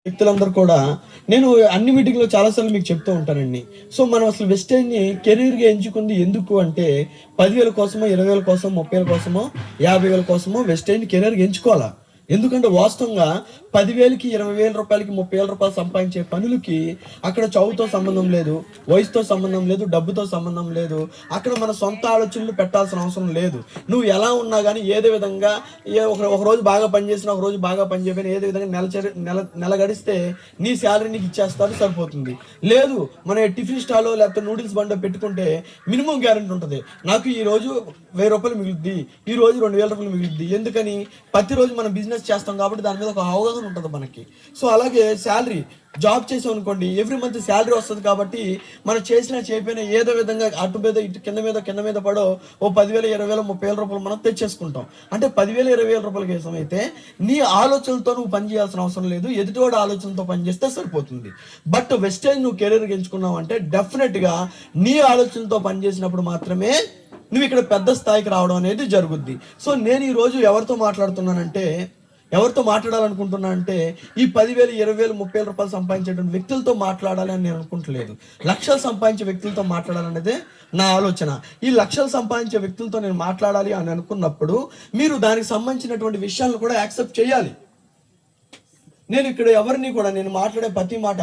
వ్యక్తులందరూ కూడా నేను అన్ని మీటింగ్‌లో చాలా సార్లు మీకు చెప్తూ ఉంటానండి. సో, మనం అసలు వెస్టేజ్‌ని కెరీర్‌గా ఎంచుకుంది ఎందుకు అంటే 10,000 కోసమో, 20,000 కోసం, 30,000 కోసమో, 50,000 కోసమో వెస్టేజ్‌ని కెరీర్‌గా ఎంచుకోవాలా. ఎందుకంటే వాస్తవంగా 10,000కి, 20,000 రూపాయలకి, 30,000 రూపాయలు సంపాదించే పనులకి అక్కడ చదువుతో సంబంధం లేదు, వయసుతో సంబంధం లేదు, డబ్బుతో సంబంధం లేదు. అక్కడ మన సొంత ఆలోచనలు పెట్టాల్సిన అవసరం లేదు. నువ్వు ఎలా ఉన్నా గానీ ఏదో విధంగా ఒక రోజు బాగా పనిచేసినా, ఒక రోజు బాగా పని చేయకపోయినా ఏదో విధంగా నెల గడిస్తే నీ శాలరీ నీకు ఇచ్చేస్తారు, సరిపోతుంది. లేదు మన టిఫిన్ స్టాలో లేకపోతే నూడిల్స్ బండో పెట్టుకుంటే మినిమం గ్యారెంటీ ఉంటుంది. నాకు ఈ రోజు 1000 రూపాయలు మిగులుద్ది, ఈ రోజు 2,000 రూపాయలు మిగులుద్ది. ఎందుకని? ప్రతిరోజు మనం బిజినెస్ చేస్తాం కాబట్టి దాని మీద ఒక అవగాహన ఉంటుంది మనకి. సో అలాగే శాలరీ జాబ్ చేసాం అనుకోండి, ఎవ్రీ మంత్ శాలరీ వస్తుంది కాబట్టి మనం చేసినా చేయకపోయినా ఏదో విధంగా అటు మీద ఇటు కింద మీద పడో ఓ 10,000, 20,000, 30,000 రూపాయలు మనం తెచ్చేసుకుంటాం. అంటే 10,000, 20,000 రూపాయల కేసం అయితే నీ ఆలోచనలతో నువ్వు పని చేయాల్సిన అవసరం లేదు, ఎదుటివాడు ఆలోచనతో పని చేస్తే సరిపోతుంది. బట్ వెస్టేజ్ నువ్వు కెరీర్ ఎంచుకున్నావు అంటే డెఫినెట్గా నీ ఆలోచనతో పని చేసినప్పుడు మాత్రమే నువ్వు ఇక్కడ పెద్ద స్థాయికి రావడం అనేది జరుగుద్ది. సో నేను ఈరోజు ఎవరితో మాట్లాడాలనుకుంటున్నా అంటే ఈ 10,000, 20,000, 30,000 రూపాయలు సంపాదించేటువంటి వ్యక్తులతో మాట్లాడాలి అని నేను అనుకుంటలేదు. లక్షలు సంపాదించే వ్యక్తులతో మాట్లాడాలనేదే నా ఆలోచన. ఈ లక్షలు సంపాదించే వ్యక్తులతో నేను మాట్లాడాలి అని అనుకున్నప్పుడు మీరు దానికి సంబంధించినటువంటి విషయాలను కూడా యాక్సెప్ట్ చేయాలి. నేను ఇక్కడ నేను మాట్లాడే ప్రతి మాట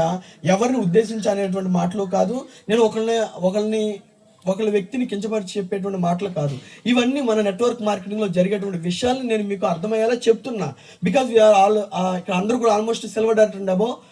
ఎవరిని ఉద్దేశించి అనేటువంటి మాటలు కాదు, నేను ఒకళ్ళ వ్యక్తిని కించపరిచి చెప్పేటువంటి మాటలు కాదు. ఇవన్నీ మన నెట్వర్క్ మార్కెటింగ్లో జరిగేటువంటి విషయాలను నేను మీకు అర్థమయ్యేలా చెప్తున్నా. బికాజ్ వీఆర్ ఆల్ ఇక్కడ అందరూ కూడా ఆల్మోస్ట్ సిల్వర్ డైరెక్టర్ అబో